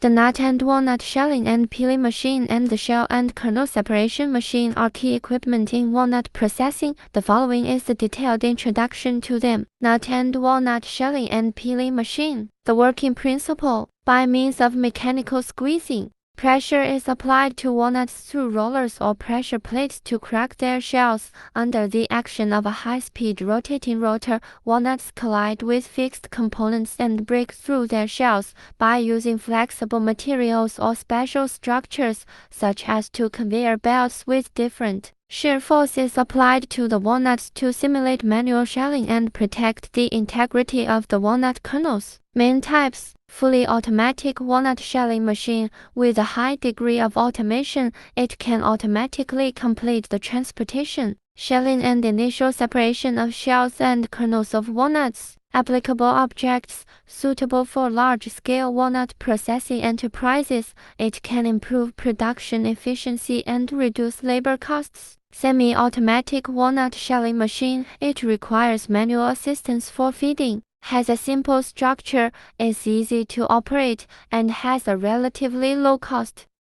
The nut and walnut shelling and peeling machine and the shell and kernel separation machine are key equipment in walnut processing. The following is a detailed introduction to them. Nut and walnut shelling and peeling machine. The working principle. By means of mechanical squeezing, pressure is applied to walnuts through rollers or pressure plates to crack their shells. Under the action of a high-speed rotating rotor, walnuts collide with fixed components and break through their shells. By using flexible materials or special structures, such as two conveyor belts with different shear forces applied to the walnuts to simulate manual shelling and protect the integrity of the walnut kernels. Main types. Fully automatic walnut shelling machine. With a high degree of automation, it can automatically complete the transportation, shelling and initial separation of shells and kernels of walnuts. Applicable objects. Suitable for large-scale walnut processing enterprises, it can improve production efficiency and reduce labor costs. Semi-automatic walnut shelling machine. It requires manual assistance for feeding, has a simple structure, is easy to operate, and has a relatively low cost.